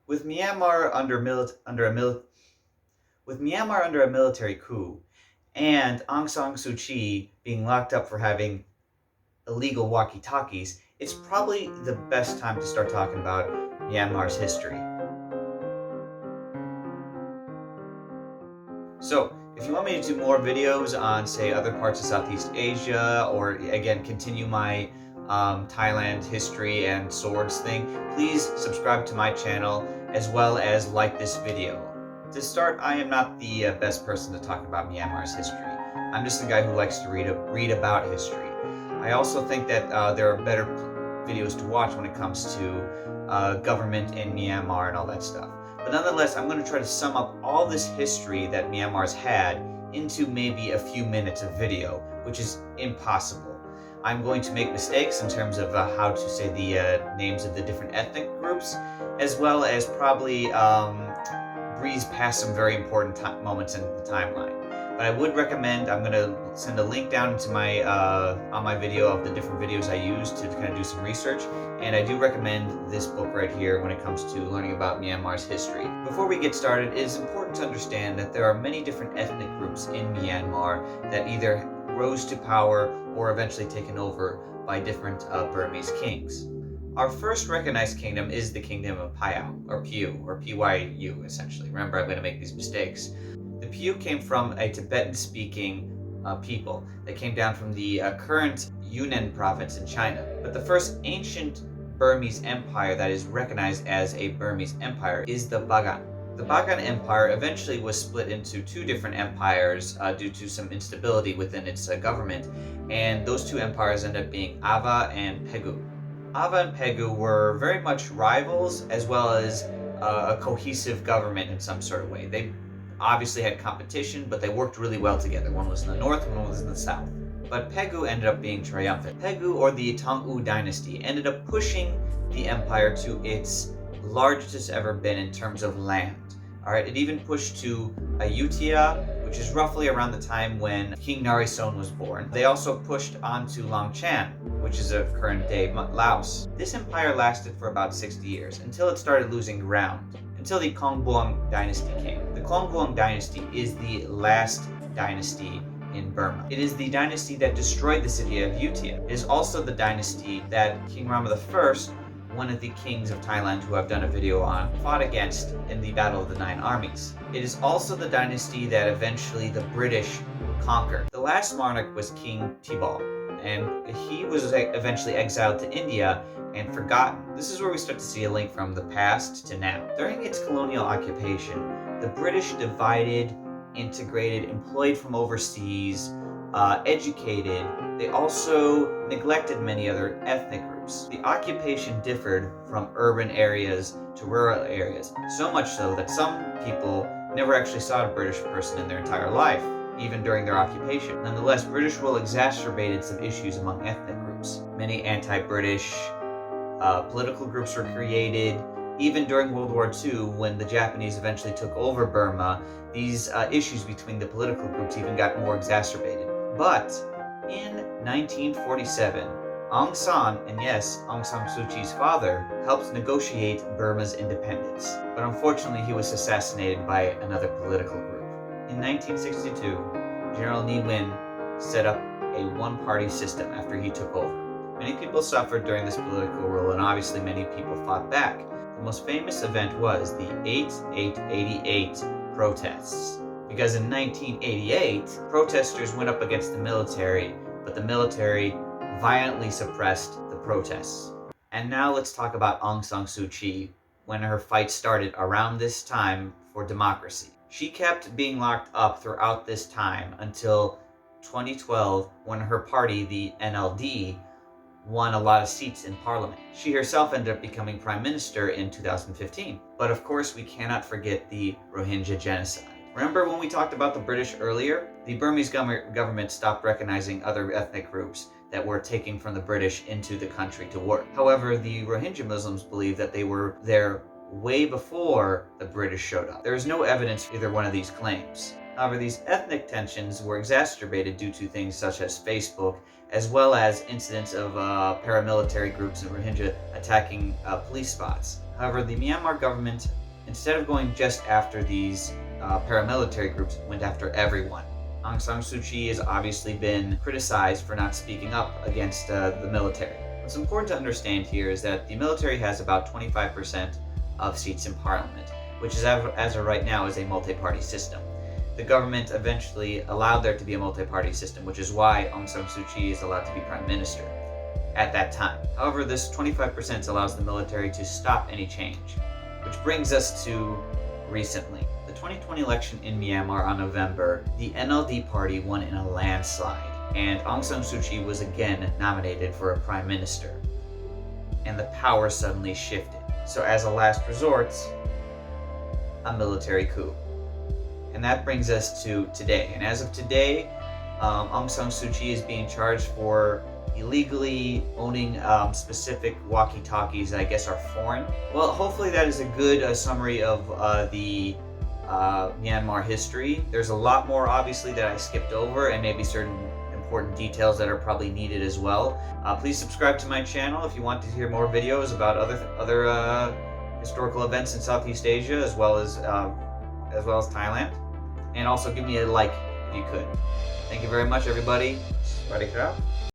With Myanmar under a military coup and Aung San Suu Kyi being locked up for having illegal walkie-talkies, it's probably the best time to start talking about Myanmar's history. So, if you want me to do more videos on, say, other parts of Southeast Asia, or again, continue my Thailand history and swords thing, please subscribe to my channel as well as like this video. To start, I am not the best person to talk about Myanmar's history. I'm just a guy who likes to read about history. I also think that there are better videos to watch when it comes to government in Myanmar and all that stuff. But nonetheless, I'm going to try to sum up all this history that Myanmar's had into maybe a few minutes of video, which is impossible. I'm going to make mistakes in terms of how to say the names of the different ethnic groups, as well as probably breeze past some very important moments in the timeline. But I would recommend, I'm going to send a link down into my on my video of the different videos I use to kind of do some research, and I do recommend this book right here when it comes to learning about Myanmar's history. Before we get started, it is important to understand that there are many different ethnic groups in Myanmar that either rose to power or eventually taken over by different Burmese kings. Our first recognized kingdom is the Kingdom of Payao, or Pyu, or Pyu essentially. Remember, I'm going to make these mistakes. The Pyu came from a Tibetan-speaking people that came down from the current Yunnan province in China. But the first ancient Burmese empire that is recognized as a Burmese empire is the Bagan. The Bagan Empire eventually was split into two different empires due to some instability within its government, and those two empires ended up being Ava and Pegu. Ava and Pegu were very much rivals, as well as a cohesive government in some sort of way. They obviously had competition, but they worked really well together. One was in the north, one was in the south. But Pegu ended up being triumphant. Pegu, or the Tongwu dynasty, ended up pushing the empire to its largest it's ever been in terms of land. Alright, it even pushed to Ayutthaya, which is roughly around the time when King Naresuan was born. They also pushed on to Longchan, which is a current-day Laos. This empire lasted for about 60 years, until it started losing ground, until the Kongbong dynasty came. The Kongbong dynasty is the last dynasty in Burma. It is the dynasty that destroyed the city of Ayutthaya. It is also the dynasty that King Rama I, one of the kings of Thailand who I've done a video on, fought against in the Battle of the Nine Armies. It is also the dynasty that eventually the British conquered. The last monarch was King Thibaw, and he was eventually exiled to India and forgotten. This is where we start to see a link from the past to now. During its colonial occupation, the British divided, integrated, employed from overseas, educated. They also neglected many other ethnic groups. The occupation differed from urban areas to rural areas, so much so that some people never actually saw a British person in their entire life, even during their occupation. Nonetheless, British rule exacerbated some issues among ethnic groups. Many anti-British political groups were created. Even during World War II, when the Japanese eventually took over Burma, these issues between the political groups even got more exacerbated. But in 1947, Aung San, and yes, Aung San Suu Kyi's father, helped negotiate Burma's independence. But unfortunately, he was assassinated by another political group. In 1962, General Ne Win set up a one-party system after he took over. Many people suffered during this political rule, and obviously many people fought back. The most famous event was the 88 protests. Because in 1988, protesters went up against the military, but the military violently suppressed the protests. And now let's talk about Aung San Suu Kyi, when her fight started around this time for democracy. She kept being locked up throughout this time until 2012, when her party, the NLD, won a lot of seats in parliament. She herself ended up becoming prime minister in 2015. But of course, we cannot forget the Rohingya genocide. Remember when we talked about the British earlier? The Burmese government stopped recognizing other ethnic groups that were taking from the British into the country to work. However, the Rohingya Muslims believe that they were there way before the British showed up. There is no evidence for either one of these claims. However, these ethnic tensions were exacerbated due to things such as Facebook, as well as incidents of paramilitary groups in Rohingya attacking police spots. However, the Myanmar government, instead of going just after these paramilitary groups, went after everyone. Aung San Suu Kyi has obviously been criticized for not speaking up against the military. What's important to understand here is that the military has about 25% of seats in parliament, which is, as of right now, is a multi-party system. The government eventually allowed there to be a multi-party system, which is why Aung San Suu Kyi is allowed to be prime minister at that time. However, this 25% allows the military to stop any change, which brings us to recently. The 2020 election in Myanmar on November, the NLD party won in a landslide, and Aung San Suu Kyi was again nominated for a prime minister, and the power suddenly shifted. So as a last resort, a military coup. And that brings us to today. And as of today, Aung San Suu Kyi is being charged for illegally owning specific walkie-talkies that I guess are foreign. Well, hopefully that is a good summary of the Myanmar history. There's a lot more, obviously, that I skipped over, and maybe certain important details that are probably needed as well. Please subscribe to my channel if you want to hear more videos about other historical events in Southeast Asia, as well as Thailand. And also give me a like if you could. Thank you very much, everybody. Swadee krap.